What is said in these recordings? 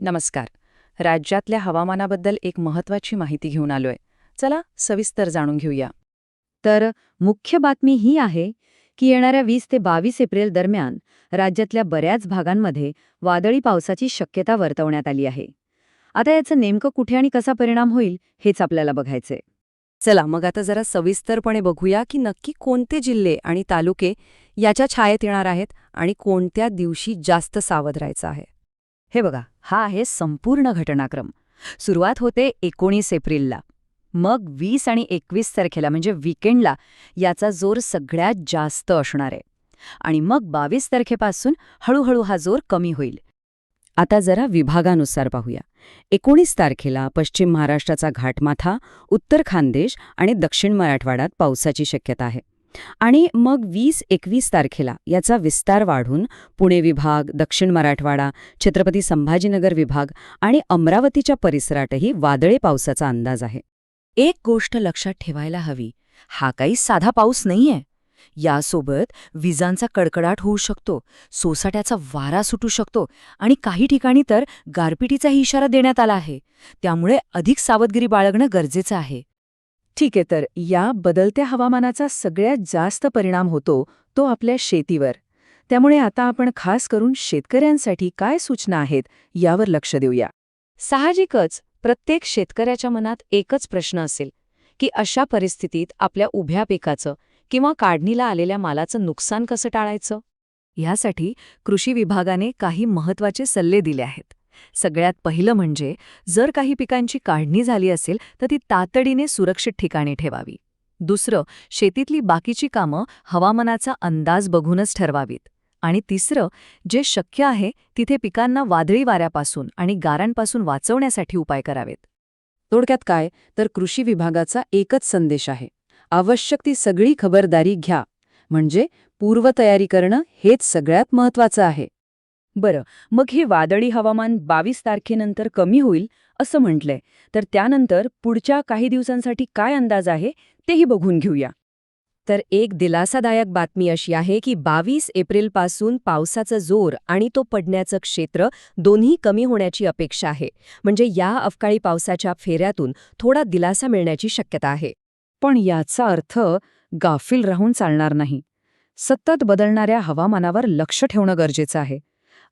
नमस्कार. राज्यातल्या हवामानाबद्दल एक महत्त्वाची माहिती घेऊन आलोय. चला सविस्तर जाणून घेऊया. तर मुख्य बातमी ही आहे की येणाऱ्या 20 ते 22 एप्रिल दरम्यान राज्यातल्या बऱ्याच भागांमध्ये वादळी पावसाची शक्यता वर्तवण्यात आली आहे. आता याचं नेमकं कुठे आणि कसा परिणाम होईल हेच आपल्याला बघायचंय. चला मग आता जरा सविस्तरपणे बघूया की नक्की कोणते जिल्हे आणि तालुके याच्या छायेत येणार आहेत आणि कोणत्या दिवशी जास्त सावध राहायचं आहे. हे बघा, हा आहे संपूर्ण घटनाक्रम. सुरुवात होते 19 एप्रिलला. मग 20 आणि 21 तारखेला म्हणजे वीकेंडला याचा जोर सगळ्यात जास्त असणार आहे. आणि मग 22 तारखेपासून हळूहळू हा जोर कमी होईल. आता जरा विभागानुसार पाहूया. 19 तारखेला पश्चिम महाराष्ट्राचा घाटमाथा, उत्तर खानदेश आणि दक्षिण मराठवाड्यात पावसाची शक्यता आहे. आणि मग 20-21 तारखेला याचा विस्तार वाढून पुणे विभाग, दक्षिण मराठवाडा, छत्रपती संभाजीनगर विभाग आणि अमरावतीच्या परिसरातही वादळी पावसाचा अंदाज आहे. एक गोष्ट लक्षात ठेवायला हवी, हा काही साधा पाऊस नाहीये. यासोबत विजांचा कडकडाट होऊ शकतो, सोसाट्याचा वारा सुटू शकतो आणि काही ठिकाणी तर गारपिटीचाही इशारा देण्यात आला आहे. त्यामुळे अधिक सावधगिरी बाळगणं गरजेचं आहे. ठीक आहे, तर या बदलत्या हवामानाचा सगळ्यात जास्त परिणाम होतो तो आपल्या शेतीवर. त्यामुळे आता आपण खास करून शेतकऱ्यांसाठी काय सूचना आहेत यावर लक्ष देऊया. साहजिकच प्रत्येक शेतकऱ्याच्या मनात एकच प्रश्न असेल की अशा परिस्थितीत आपल्या उभ्या पिकाचं किंवा काढणीला आलेल्या मालाचं नुकसान कसं टाळायचं. यासाठी कृषी विभागाने काही महत्त्वाचे सल्ले दिले आहेत. सगळ्यात पहिलं म्हणजे जर काही पिकांची काढणी झाली असेल तर ती तातडीने सुरक्षित ठिकाणी ठेवावी. दुसरं, शेतीतली बाकीची कामं हवामानाचा अंदाज बघूनच ठरवावीत. आणि तिसरं, जे शक्य आहे तिथे पिकांना वादळी वाऱ्यापासून आणि गारांपासून वाचवण्यासाठी उपाय करावेत. थोडक्यात काय, तर कृषी विभागाचा एकच संदेश आहे: आवश्यक ती सगळी खबरदारी घ्या. म्हणजे पूर्वतयारी करणं हेच सगळ्यात महत्त्वाचं आहे. बरं, मग हे वादळी हवामान 22 तारखेनंतर कमी होईल असं म्हटलंय, तर त्यानंतर पुढच्या काही दिवसांसाठी काय अंदाज आहे तेही बघून घेऊया. तर एक दिलासादायक बातमी अशी आहे की 22 एप्रिलपासून पावसाचा जोर आणि तो पडण्याचं क्षेत्र दोन्ही कमी होण्याची अपेक्षा आहे. म्हणजे या अवकाळी पावसाच्या फेऱ्यातून थोडा दिलासा मिळण्याची शक्यता आहे. पण याचा अर्थ गाफील राहून चालणार नाही. सतत बदलणाऱ्या हवामानावर लक्ष ठेवणं गरजेचं आहे.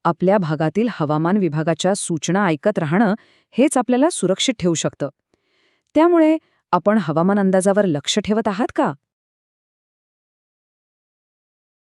आपल्या भागातील हवामान विभागाच्या सूचना ऐकत राहणं हेच आपल्याला सुरक्षित ठेवू शकतं. त्यामुळे आपण हवामान अंदाजावर लक्ष ठेवत आहात का?